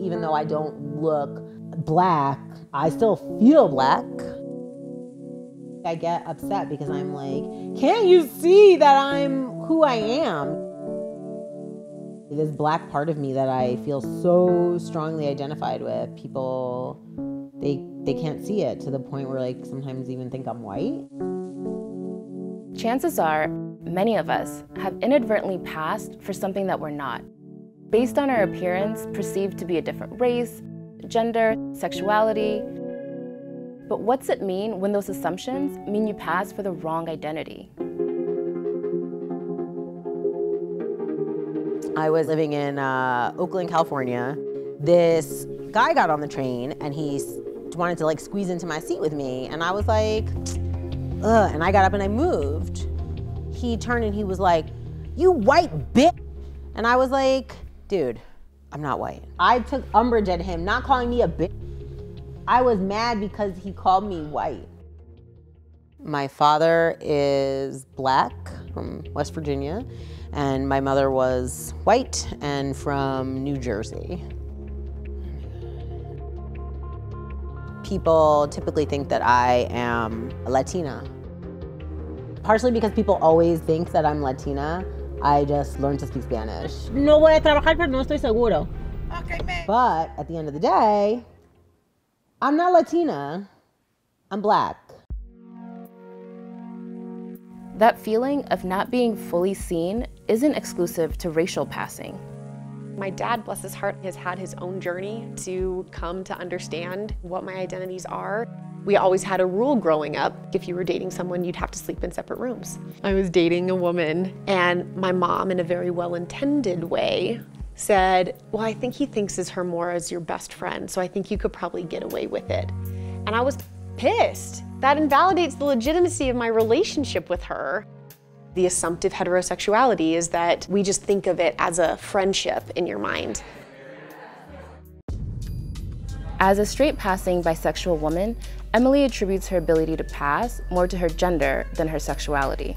even though I don't look black, I still feel black. I get upset because I'm like, can't you see that I'm who I am? This black part of me that I feel so strongly identified with, people, they can't see it to the point where like sometimes even think I'm white. Chances are, many of us have inadvertently passed for something that we're not, based on our appearance perceived to be a different race, gender, sexuality. But what's it mean when those assumptions mean you pass for the wrong identity? I was living in Oakland, California. This guy got on the train and he wanted to like squeeze into my seat with me. And I was like, ugh, and I got up and I moved. He turned and he was like, you white bitch. And I was like, dude, I'm not white. I took umbrage at him not calling me a bitch. I was mad because he called me white. My father is black from West Virginia, and my mother was white and from New Jersey. People typically think that I am a Latina. Partially because people always think that I'm Latina, I just learned to speak Spanish. No voy a trabajar, pero no estoy seguro. Okay, man. But at the end of the day, I'm not Latina, I'm black. That feeling of not being fully seen isn't exclusive to racial passing. My dad, bless his heart, has had his own journey to come to understand what my identities are. We always had a rule growing up. If you were dating someone, you'd have to sleep in separate rooms. I was dating a woman, and my mom, in a very well-intended way, said, well, I think he thinks of her more as your best friend, so I think you could probably get away with it. And I was pissed. That invalidates the legitimacy of my relationship with her. The assumptive heterosexuality is that we just think of it as a friendship in your mind. As a straight-passing bisexual woman, Emily attributes her ability to pass more to her gender than her sexuality.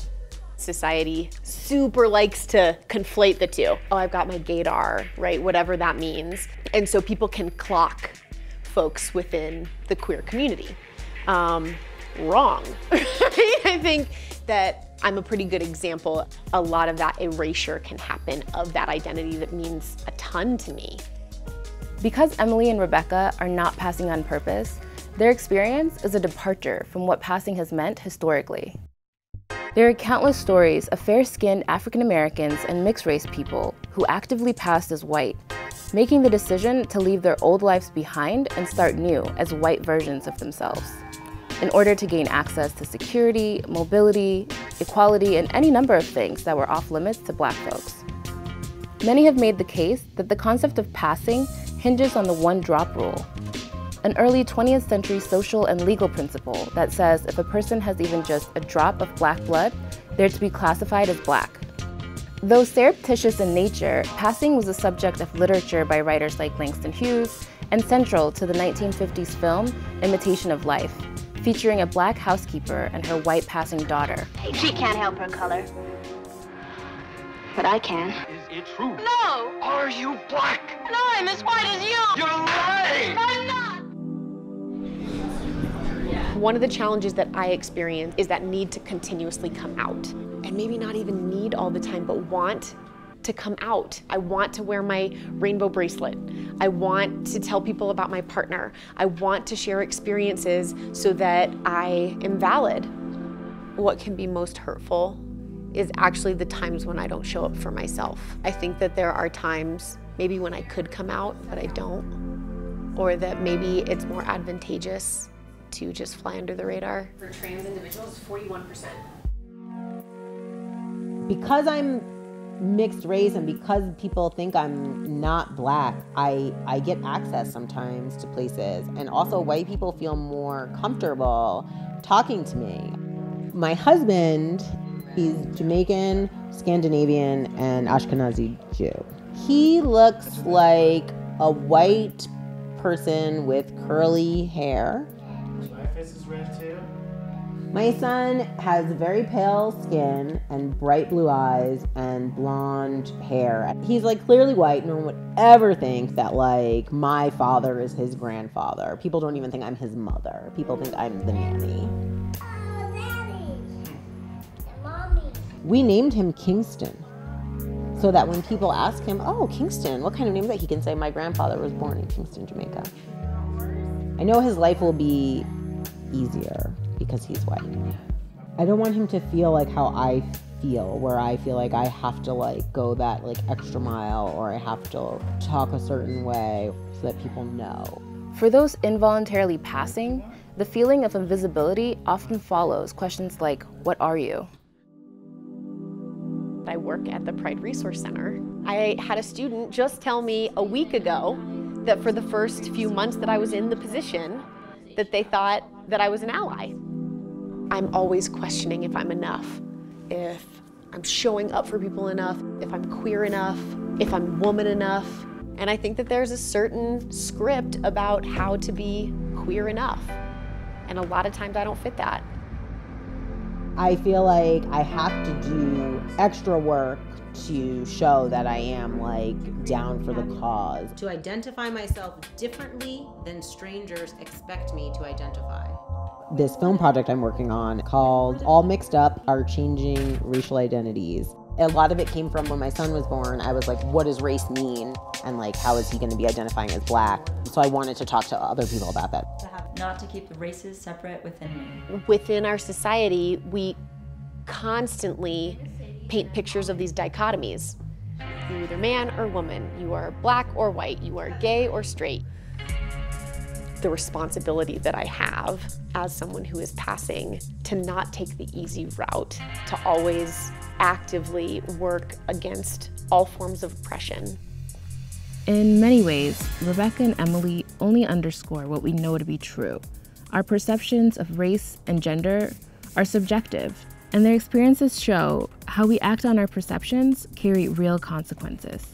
Society super likes to conflate the two. Oh, I've got my gaydar, right? Whatever that means. And so people can clock folks within the queer community. Wrong. I think that I'm a pretty good example. A lot of that erasure can happen of that identity that means a ton to me. Because Emily and Rebekah are not passing on purpose, their experience is a departure from what passing has meant historically. There are countless stories of fair-skinned African Americans and mixed-race people who actively passed as white, making the decision to leave their old lives behind and start new as white versions of themselves, in order to gain access to security, mobility, equality, and any number of things that were off-limits to Black folks. Many have made the case that the concept of passing hinges on the one-drop rule, an early 20th century social and legal principle that says if a person has even just a drop of Black blood, they're to be classified as Black. Though surreptitious in nature, passing was a subject of literature by writers like Langston Hughes and central to the 1950s film Imitation of Life, featuring a Black housekeeper and her white passing daughter. She can't help her color, but I can. Is it true? No! Are you Black? No, I'm as white as you! You're lying! I'm not! One of the challenges that I experience is that need to continuously come out. And maybe not even need all the time, but want to come out. I want to wear my rainbow bracelet. I want to tell people about my partner. I want to share experiences so that I am valid. What can be most hurtful is actually the times when I don't show up for myself. I think that there are times maybe when I could come out, but I don't. Or that maybe it's more advantageous to just fly under the radar. For trans individuals, 41%. Because I'm mixed race and because people think I'm not Black, I get access sometimes to places. And also white people feel more comfortable talking to me. My husband, he's Jamaican, Scandinavian, and Ashkenazi Jew. He looks like a white person with curly hair. My face is red too. My son has very pale skin and bright blue eyes and blonde hair. He's like clearly white. No one would ever think that like my father is his grandfather. People don't even think I'm his mother. People think I'm the nanny. Oh, Daddy. Mommy. We named him Kingston so that when people ask him, oh, Kingston, what kind of name is that? He can say, my grandfather was born in Kingston, Jamaica. I know his life will be easier because he's white. I don't want him to feel like how I feel, where I feel like I have to like go that like extra mile, or I have to talk a certain way so that people know. For those involuntarily passing, the feeling of invisibility often follows questions like, what are you? I work at the Pride Resource Center. I had a student just tell me a week ago that for the first few months that I was in the position, that they thought that I was an ally. I'm always questioning if I'm enough, if I'm showing up for people enough, if I'm queer enough, if I'm woman enough. And I think that there's a certain script about how to be queer enough. And a lot of times I don't fit that. I feel like I have to do extra work to show that I am like down for the cause. To identify myself differently than strangers expect me to identify. This film project I'm working on called All Mixed Up Are Changing Racial Identities. A lot of it came from when my son was born. I was like, what does race mean? And like, how is he going to be identifying as Black? So I wanted to talk to other people about that. Not to keep the races separate within me. Within our society, we constantly paint pictures of these dichotomies. You're either man or woman. You are Black or white. You are gay or straight. The responsibility that I have as someone who is passing to not take the easy route, to always actively work against all forms of oppression. In many ways, Rebekah and Emily only underscore what we know to be true. Our perceptions of race and gender are subjective, and their experiences show how we act on our perceptions carry real consequences.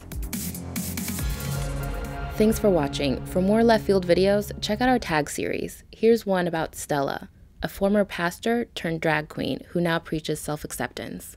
Thanks for watching. For more Left Field videos, check out our tag series. Here's one about Stella, a former pastor turned drag queen who now preaches self-acceptance.